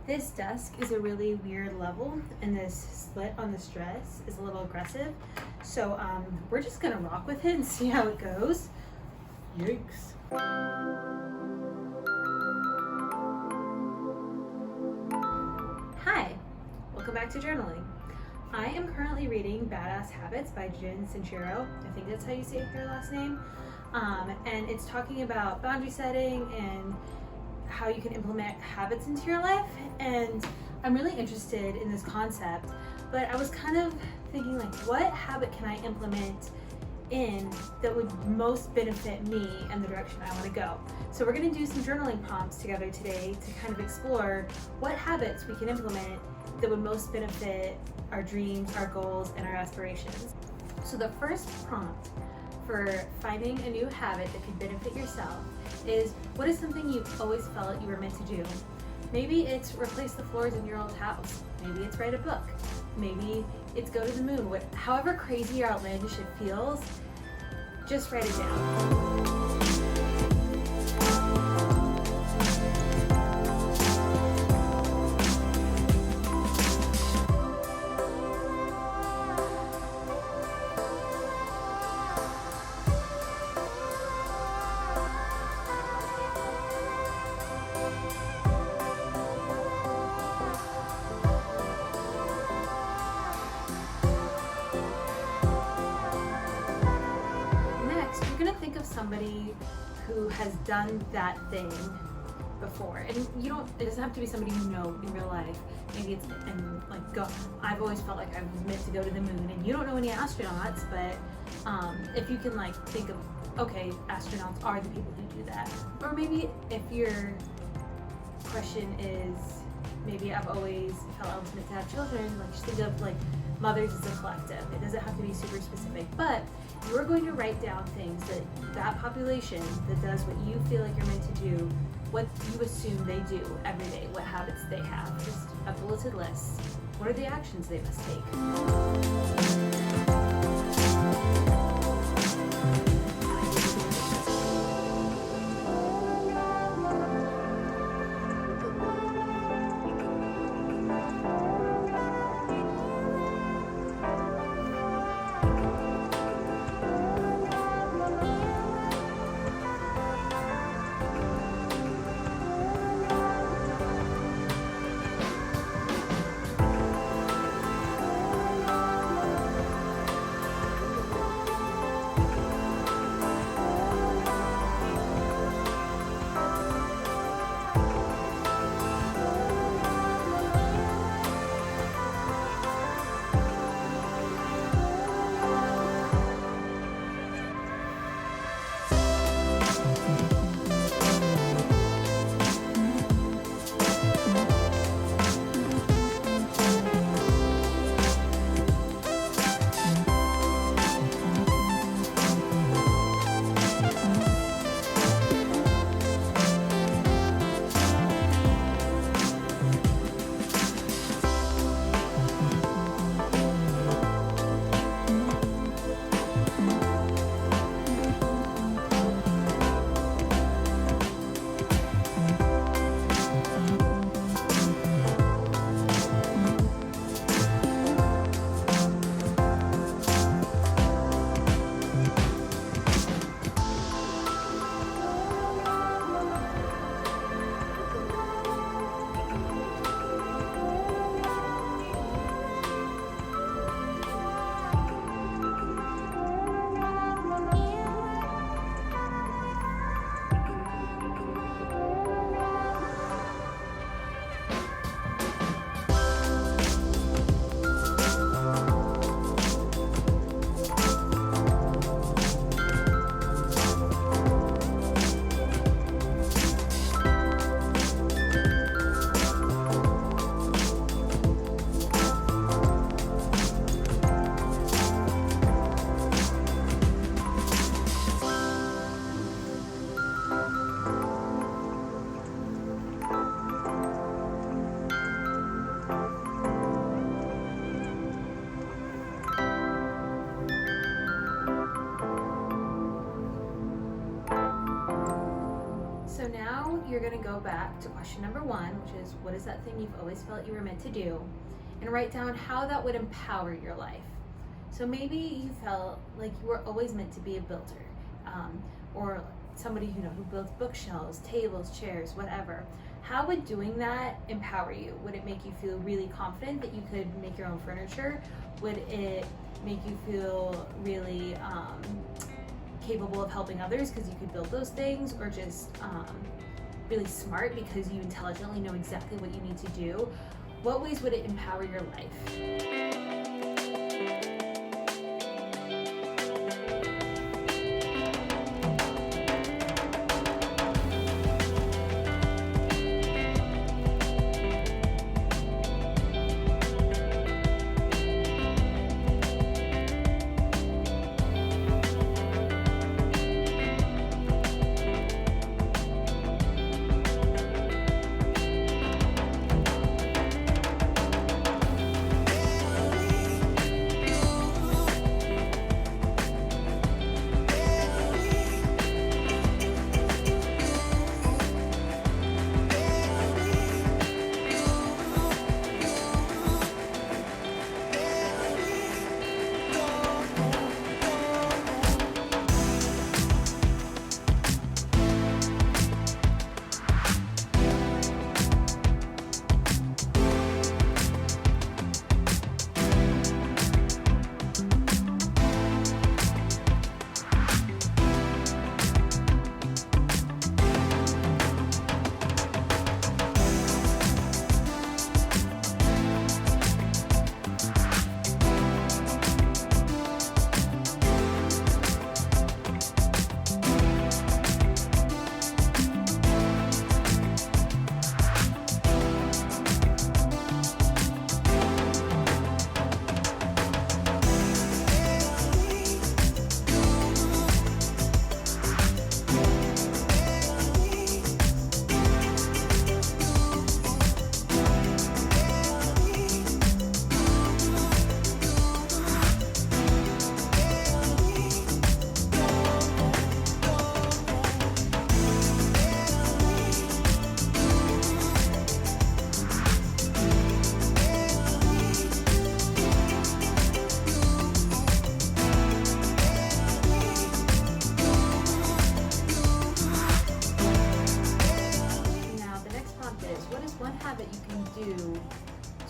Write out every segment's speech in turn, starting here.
This dusk is a really weird level, and this slit on this dress is a little aggressive. So we're just gonna rock with it and see how it goes. Yikes. Hi, welcome back to journaling. I am currently reading Badass Habits by Jen Sincero. I think that's how you say her last name. And it's talking about boundary setting and how you can implement habits into your life. And I'm really interested in this concept, but I was kind of thinking, like, what habit can I implement in that would most benefit me and the direction I want to go? So we're going to do some journaling prompts together today to kind of explore what habits we can implement that would most benefit our dreams, our goals, and our aspirations. So the first prompt for finding a new habit that could benefit yourself is, what is something you've always felt you were meant to do? Maybe it's replace the floors in your old house. Maybe it's write a book. Maybe it's go to the moon. However crazy or outlandish it feels, just write it down. Think of somebody who has done that thing before, and it doesn't have to be somebody you know in real life. Maybe it's I've always felt like I was meant to go to the moon, and you don't know any astronauts, but if you can think of, okay, astronauts are the people who do that. Or maybe if your question is, maybe I've always felt I was meant to have children, just think of mothers as a collective. It doesn't have to be super specific, but you're going to write down things that population that does what you feel like you're meant to do, what you assume they do every day, what habits they have, just a bulleted list. What are the actions they must take? you're going to go back to question number 1, which is, what is that thing you've always felt you were meant to do? And write down how that would empower your life. So maybe you felt like you were always meant to be a builder, or somebody who builds bookshelves, tables, chairs, whatever. How would doing that empower you? Would it make you feel really confident that you could make your own furniture? Would it make you feel really capable of helping others because you could build those things, or just really smart because you intelligently know exactly what you need to do? What ways would it empower your life?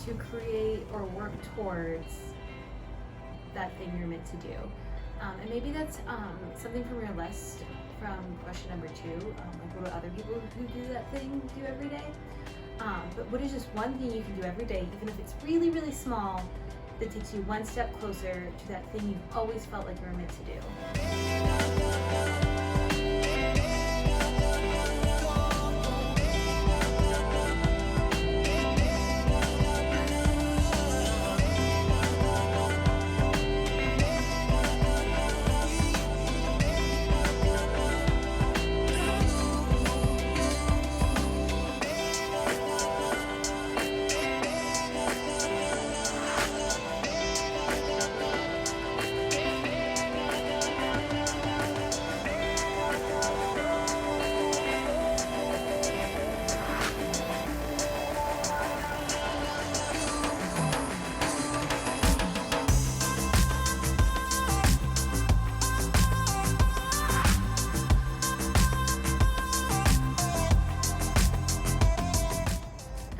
To create or work towards that thing you're meant to do. And maybe that's something from your list from question number 2, like what do other people who do that thing do every day? But what is just one thing you can do every day, even if it's really, really small, that takes you one step closer to that thing you've always felt like you were meant to do?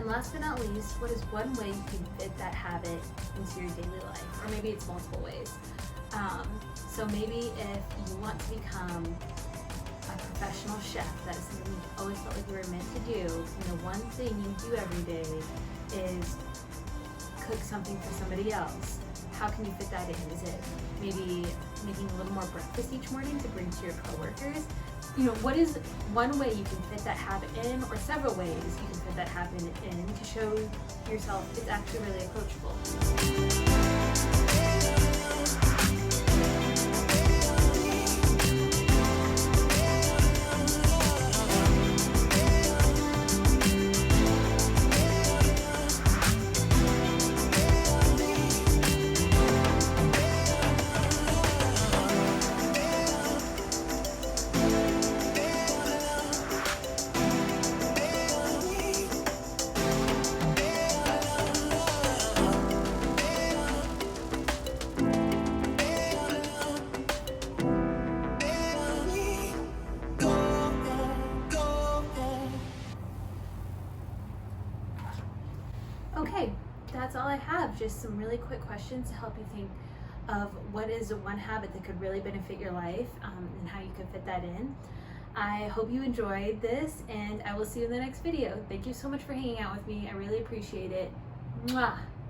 Last but not least, what is one way you can fit that habit into your daily life? Or maybe it's multiple ways. So maybe if you want to become a professional chef, that's something you've always felt like you were meant to do, and the one thing you do every day is cook something for somebody else. How can you fit that in? Is it maybe making a little more breakfast each morning to bring to your coworkers? What is one way you can fit that habit in, or several ways you can fit that habit in to show yourself it's actually really approachable? Okay, that's all I have. Just some really quick questions to help you think of what is one habit that could really benefit your life, and how you can fit that in. I hope you enjoyed this, and I will see you in the next video. Thank you so much for hanging out with me. I really appreciate it. Mwah!